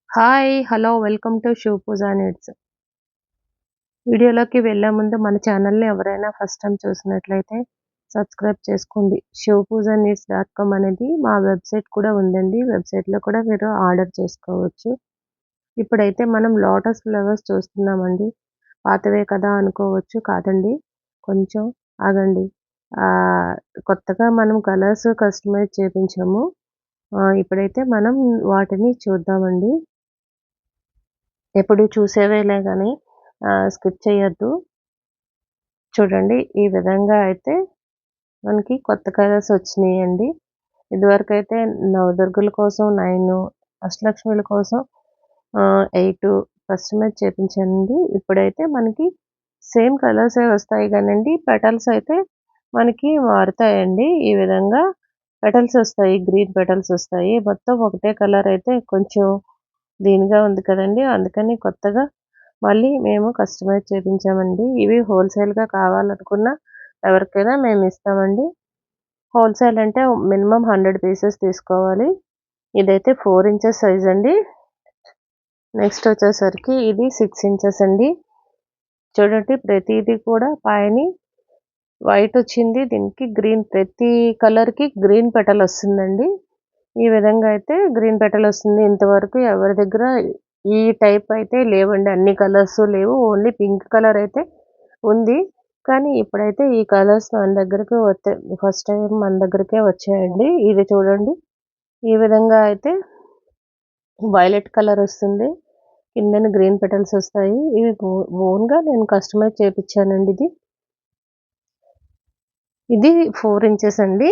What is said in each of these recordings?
Hi! Hello! Welcome to Shiva Puja needs. వీడియోలోకి వెళ్ళే ముందు మన ఛానల్‌ని ఎవరైనా ఫస్ట్ టైమ్ చూసినట్లయితే సబ్స్క్రైబ్ చేసుకోండి. shivpoojaneeds.com అనేది మా వెబ్‌సైట్ కూడా ఉందండి. వెబ్‌సైట్‌లో కూడా మీరు ఆర్డర్ చేసుకోవచ్చు. ఇప్పుడైతే మనం లోటస్ ఫ్లవర్స్ చూస్తున్నామండి. పాతవే కదా అనుకోవచ్చు. కాదండి. కొంచెం ఆగండి. కొత్తగా మనం కలర్స్ కస్టమైజ్ చేపించాము. ఇప్పుడైతే మనం వాటిని చూద్దామండి. ఎప్పుడు చూసేవేలే గానీ స్కిప్ చేయొద్దు. చూడండి ఈ విధంగా అయితే మనకి కొత్త కలర్స్ వచ్చినియండి. ఇదివరకైతే నవదుర్గల కోసం 9, అష్టలక్ష్మిల కోసం 8 కస్టమైజ్ చేపించానండి. ఇప్పుడైతే మనకి సేమ్ కలర్సే వస్తాయి గానండి, పెటల్స్ అయితే మనకి మారుతాయండి. ఈ విధంగా పెటల్స్ వస్తాయి. గ్రీన్ పెటల్స్ వస్తాయి. మొత్తం ఒకటే కలర్ అయితే కొంచెం దీనిగా ఉంది కదండీ! అందుకని కొత్తగా మళ్ళీ మేము కస్టమైజ్ చేపించామండి. ఇవి హోల్‌సేల్‌గా కావాలనుకున్న ఎవరికైనా మేమిస్తామండి. హోల్‌సేల్ అంటే మినిమమ్ 100 పీసెస్ తీసుకోవాలి. ఇదైతే 4 ఇంచెస్ సైజ్ అండి. నెక్స్ట్ వచ్చేసరికి ఇది 6 ఇంచెస్ అండి. చూడండి ప్రతీది కూడా పైని వైట్ వచ్చింది. దీనికి గ్రీన్, ప్రతి కలర్‌కి గ్రీన్ పెటల్ వస్తుందండి. ఈ విధంగా అయితే గ్రీన్ పెటల్ వస్తుంది. ఇంతవరకు ఎవరి దగ్గర ఈ టైప్ అయితే లేవండి. అన్ని కలర్స్ లేవు. ఓన్లీ పింక్ కలర్ అయితే ఉంది. కానీ ఇప్పుడైతే ఈ కలర్స్ మన దగ్గరికి ఫస్ట్ టైం మన దగ్గరికే వచ్చాయండి. ఇది చూడండి. ఈ విధంగా అయితే వైలెట్ కలర్ వస్తుంది. కిందన గ్రీన్ పెటల్స్ వస్తాయి. ఇవి ఓన్‌గా నేను కస్టమైజ్ చేపించానండి ఇది. ఇది 4 ఇంచెస్ అండి.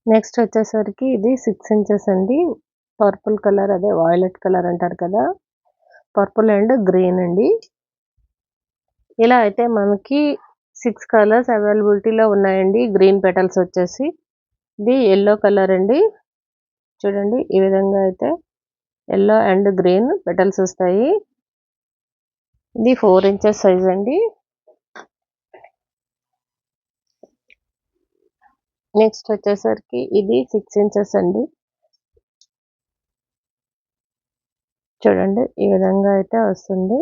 నెక్స్ట్ వచ్చేసరికి ఇది 6 ఇంచెస్ అండి. పర్పుల్ కలర్, అదే వైలెట్ కలర్ అంటారు కదా! పర్పుల్ అండ్ గ్రీన్ అండి. ఇలా అయితే మనకి 6 కలర్స్ అవైలబిలిటీలో ఉన్నాయండి. గ్రీన్ పెటల్స్ వచ్చేసి ఇది యెల్లో కలర్ అండి. చూడండి ఈ విధంగా అయితే యెల్లో అండ్ గ్రీన్ పెటల్స్ వస్తాయి. ఇది 4 ఇంచెస్ సైజ్ అండి. నెక్స్ట్ వచ్చేసరికి ఇది 6 ఇంచెస్ అండి. చూడండి ఈ విధంగా అయితే వస్తుంది.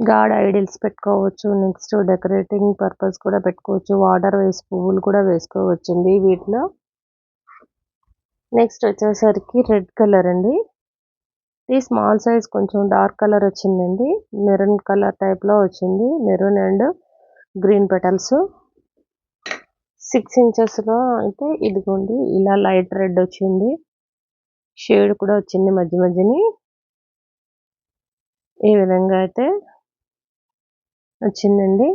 గాడ్ ఐడిల్స్ పెట్టుకోవచ్చు. నెక్స్ట్ డెకరేటింగ్ పర్పస్ కూడా పెట్టుకోవచ్చు. వాటర్ వేసి పువ్వులు కూడా వేసుకోవచ్చండి వీటిలో. నెక్స్ట్ వచ్చేసరికి రెడ్ కలర్ అండి. ఇది స్మాల్ సైజ్, కొంచెం డార్క్ కలర్ వచ్చిందండి. మెరూన్ కలర్ టైప్లో వచ్చింది. Maroon and green petals. 6 ఇంచెస్లో అయితే ఇదిగోండి ఇలా లైట్ రెడ్ వచ్చింది. షేడ్ కూడా వచ్చింది మధ్య మధ్యని. ఈ విధంగా అయితే వచ్చిందండి.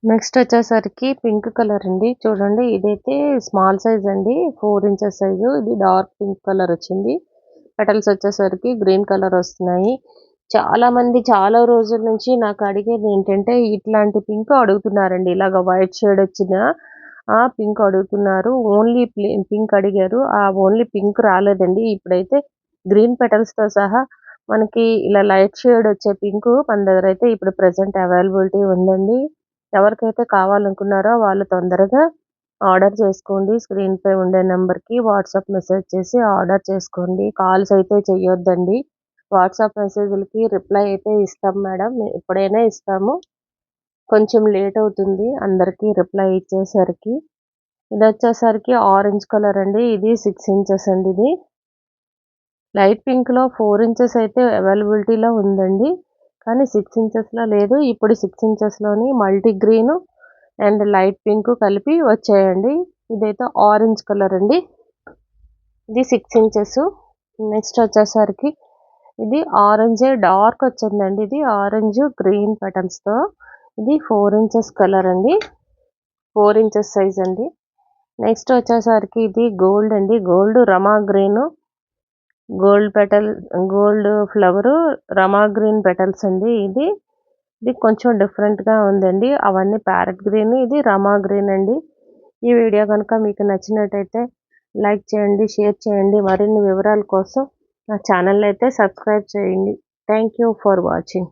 నెక్స్ట్ వచ్చేసరికి పింక్ కలర్ అండి. చూడండి ఇదైతే స్మాల్ సైజ్ అండి. 4 ఇంచెస్ సైజు. ఇది డార్క్ పింక్ కలర్ వచ్చింది. పెటల్స్ వచ్చేసరికి గ్రీన్ కలర్ వస్తున్నాయి. చాలా మంది చాలా రోజుల నుంచి నాకు అడిగేది ఏంటంటే ఇట్లాంటి పింక్ అడుగుతున్నారండి. ఇలాగ వైట్ షేడ్ వచ్చిన పింక్ అడుగుతున్నారు. ఓన్లీ పింక్ అడిగారు. ఓన్లీ పింక్ రాలేదండి. ఇప్పుడైతే గ్రీన్ పెటల్స్‌తో సహా మనకి ఇలా లైట్ షేడ్ వచ్చే పింక్ మన దగ్గర అయితే ఇప్పుడు ప్రెజెంట్ అవైలబిలిటీ ఉందండి. ఎవరికైతే కావాలనుకున్నారో వాళ్ళు తొందరగా ఆర్డర్ చేసుకోండి. స్క్రీన్‌పై ఉండే నంబర్‌కి వాట్సాప్ మెసేజ్ చేసి ఆర్డర్ చేసుకోండి. కాల్స్ అయితే చేయొద్దండి. వాట్సాప్ మెసేజ్‌లకి రిప్లై అయితే ఇస్తాం మేడం. ఎప్పుడైనా ఇస్తాము. కొంచెం లేట్ అవుతుంది అందరికీ రిప్లై ఇచ్చేసరికి. ఇదొచ్చేసరికి ఆరెంజ్ కలర్ అండి. ఇది 6 ఇంచెస్ అండి ఇది. లైట్ పింక్‌లో 4 ఇంచెస్ అయితే అవైలబిలిటీలో ఉందండి. కానీ 6 ఇంచెస్‌లో లేదు. ఇప్పుడు 6 ఇంచెస్‌లోని multi green and light pink కలిపి వచ్చాయండి. ఇదైతే ఆరెంజ్ కలర్ అండి. ఇది 6 ఇంచెస్. నెక్స్ట్ వచ్చేసరికి ఇది ఆరెంజే డార్క్ వచ్చిందండి. ఇది ఆరెంజ్ గ్రీన్ పెటల్స్‌తో. ఇది 4 ఇంచెస్ కలర్ అండి. 4 ఇంచెస్ సైజ్ అండి. నెక్స్ట్ వచ్చేసరికి ఇది గోల్డ్ అండి. గోల్డ్ రమా గ్రీన్, గోల్డ్ ఫ్లవరు, రమా గ్రీన్ పెటల్స్ అండి. ఇది కొంచెం డిఫరెంట్‌గా ఉందండి. అవన్నీ ప్యారెట్ గ్రీన్, ఇది రమా గ్రీన్ అండి. ఈ వీడియో కనుక మీకు నచ్చినట్టయితే లైక్ చేయండి, షేర్ చేయండి. మరిన్ని వివరాల కోసం నా ఛానల్ అయితే సబ్స్క్రైబ్ చేయండి. Thank you for watching.